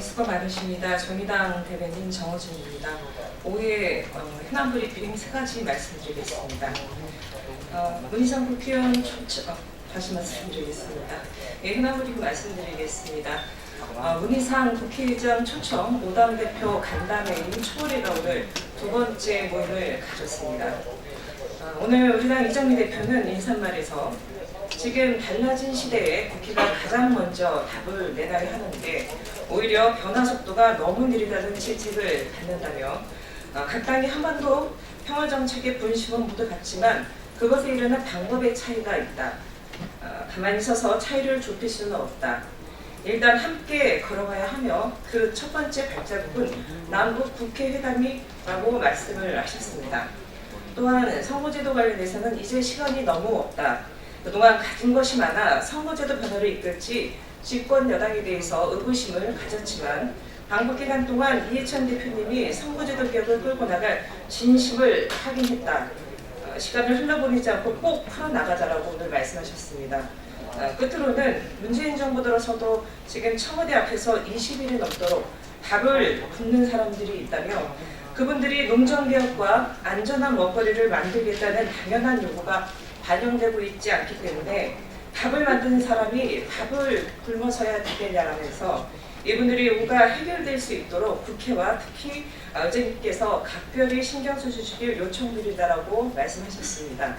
수고 많으십니다. 정의당 대변인 정호진입니다. 5회 현안 브리핑 3가지 말씀드리겠습니다. 문희상 국회의원 다시 말씀드리겠습니다. 현안 브리핑 말씀드리겠습니다. 문희상 국회의장 초청 5당 대표 간담회인 초월회가 오늘 두 번째 모임을 가졌습니다. 오늘 우리 당 이정미 대표는 인사말에서 지금 달라진 시대에 국회가 가장 먼저 답을 내놔야 하는데 오히려 변화 속도가 너무 느리다는 질책을 받는다며 각 당이 한반도 평화정책의 분심은 모두 같지만 그것에 이르는 방법의 차이가 있다. 가만히 서서 차이를 좁힐 수는 없다. 일단 함께 걸어가야 하며 그 첫 번째 발자국은 남북 국회회담이라고 말씀을 하셨습니다. 또한 선거제도 관련해서는 이제 시간이 너무 없다. 그동안 가진 것이 많아 선거제도 변화를 이끌지 집권 여당에 대해서 의구심을 가졌지만 방북 기간 동안 이해찬 대표님이 선거제도 개혁을 끌고 나갈 진심을 확인했다. 시간을 흘러보내지 않고 꼭 풀어나가자라고 오늘 말씀하셨습니다. 끝으로는 문재인 정부 들어서도 지금 청와대 앞에서 20일이 넘도록 답을 묻는 사람들이 있다며 그분들이 농정개혁과 안전한 먹거리를 만들겠다는 당연한 요구가 반영되고 있지 않기 때문에 답을 만드는 사람이 답을 굶어서야 되겠냐라면서 이분들이 요구가 해결될 수 있도록 국회와 특히 의장님께서 각별히 신경 써주시길 요청드리다라고 말씀하셨습니다.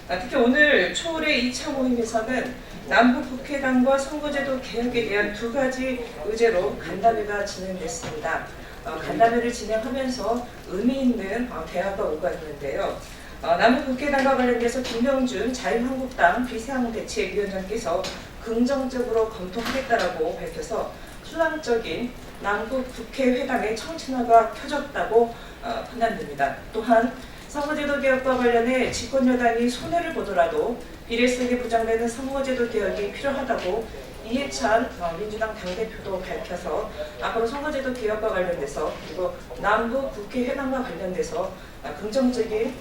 특히 오늘 초월의 2차 모임에서는 남북국회당과 선거제도 개혁에 대한 두 가지 의제로 간담회가 진행됐습니다. 간담회를 진행하면서 의미 있는 대화가 오가는데요. 남북국회당과 관련돼서 김명준 자유한국당 비상대책위원장께서 긍정적으로 검토하겠다라고 밝혀서 수상적인 남북국회회담의 청진화가 켜졌다고 판단됩니다. 또한 선거제도 개혁과 관련해 집권여당이 손해를 보더라도 비례성이 보장되는 선거제도 개혁이 필요하다고 이해찬 민주당 당대표도 밝혀서 앞으로 선거제도 개혁과 관련돼서 그리고 남북 국회 회담과 관련돼서 긍정적인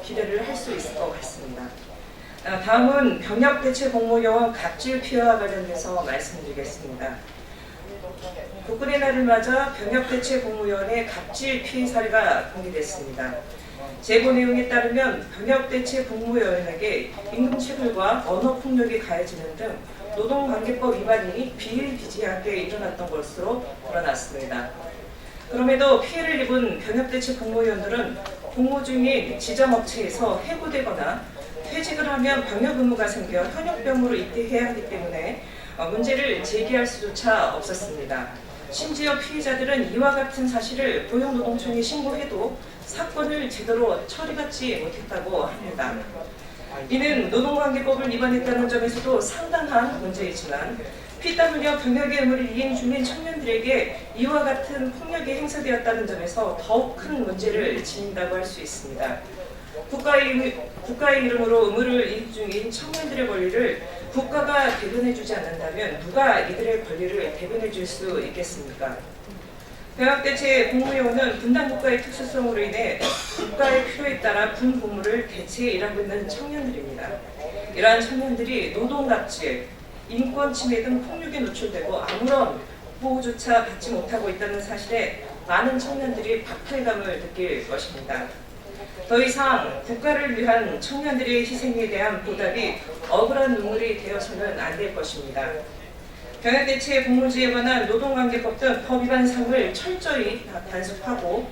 기대를 할 수 있을 것 같습니다. 다음은 병역대체공무요원 갑질 피해와 관련돼서 말씀드리겠습니다. 국군의 날을 맞아 병역대체공무요원의 갑질 피해 사례가 공개됐습니다. 제보 내용에 따르면 병역대체공무요원에게 임금체불과 언어폭력이 가해지는 등 노동관계법 위반이 비일비재하게 일어났던 것으로 드러났습니다. 그럼에도 피해를 입은 병역대체공무원들은 공무 중인 지정업체에서 해고되거나 퇴직을 하면 병역 의무가 생겨 현역병으로 입대해야 하기 때문에 문제를 제기할 수조차 없었습니다. 심지어 피해자들은 이와 같은 사실을 고용노동청에 신고해도 사건을 제대로 처리받지 못했다고 합니다. 이는 노동관계법을 위반했다는 점에서도 상당한 문제이지만 피땀 흘려 병역의 의무를 이행 중인 청년들에게 이와 같은 폭력이 행사되었다는 점에서 더욱 큰 문제를 지닌다고 할 수 있습니다. 국가의 이름으로 의무를 이행 중인 청년들의 권리를 국가가 대변해주지 않는다면 누가 이들의 권리를 대변해줄 수 있겠습니까? 병역대체 공무요원은 분단 국가의 특수성으로 인해 국가의 필요에 따라 군 복무를 대체해 일하고 있는 청년들입니다. 이러한 청년들이 노동납치, 인권 침해 등 폭력에 노출되고 아무런 보호조차 받지 못하고 있다는 사실에 많은 청년들이 박탈감을 느낄 것입니다. 더 이상 국가를 위한 청년들의 희생에 대한 보답이 억울한 눈물이 되어서는 안 될 것입니다. 병역대체 공무지에 관한 노동관계법 등 법 위반 사항을 철저히 단속하고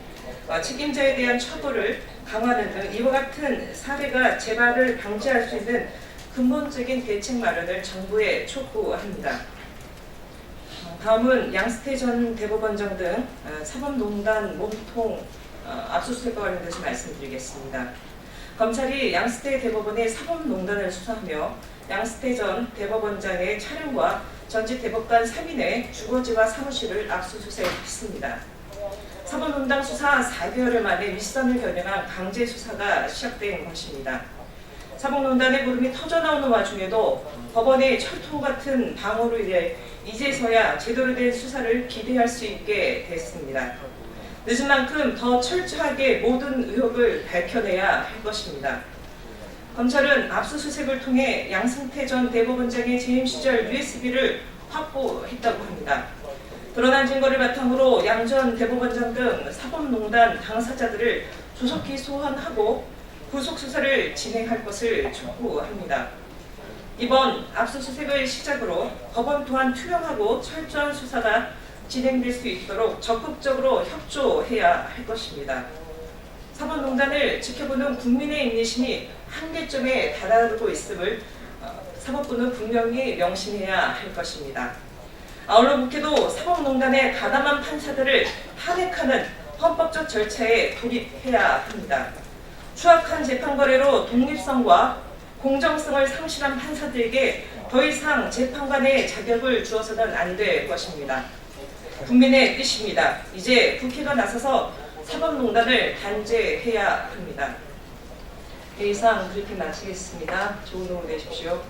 책임자에 대한 처벌을 강화하는 등 이와 같은 사례가 재발을 방지할 수 있는 근본적인 대책 마련을 정부에 촉구합니다. 다음은 양스태 전 대법원장 등 사법농단 몸통 압수수색과 관련돼서 말씀드리겠습니다. 검찰이 양스태 대법원의 사법농단을 수사하며 양스태 전 대법원장의 차량과 전직 대법관 3인의 주거지와 사무실을 압수수색했습니다. 사법농단 수사 4개월 만에 윗선을 겨냥한 강제 수사가 시작된 것입니다. 사법농단의 구름이 터져나오는 와중에도 법원의 철통 같은 방어로 인해 이제서야 제대로 된 수사를 기대할 수 있게 됐습니다. 늦은 만큼 더 철저하게 모든 의혹을 밝혀내야 할 것입니다. 검찰은 압수수색을 통해 양승태 전 대법원장의 재임 시절 USB를 확보했다고 합니다. 드러난 증거를 바탕으로 양 전 대법원장 등 사법농단 당사자들을 조속히 소환하고 구속 수사를 진행할 것을 촉구합니다. 이번 압수수색을 시작으로 법원 또한 투명하고 철저한 수사가 진행될 수 있도록 적극적으로 협조해야 할 것입니다. 사법농단을 지켜보는 국민의 인내심이 한계점에 달하고 있음을 사법부는 분명히 명심해야 할 것입니다. 아울러 국회도 사법농단의 가담한 판사들을 탄핵하는 헌법적 절차에 돌입해야 합니다. 추악한 재판 거래로 독립성과 공정성을 상실한 판사들에게 더 이상 재판관의 자격을 주어서는 안 될 것입니다. 국민의 뜻입니다. 이제 국회가 나서서 사법농단을 단죄해야 합니다. 이상 브리핑 마치겠습니다. 좋은 오후 되십시오.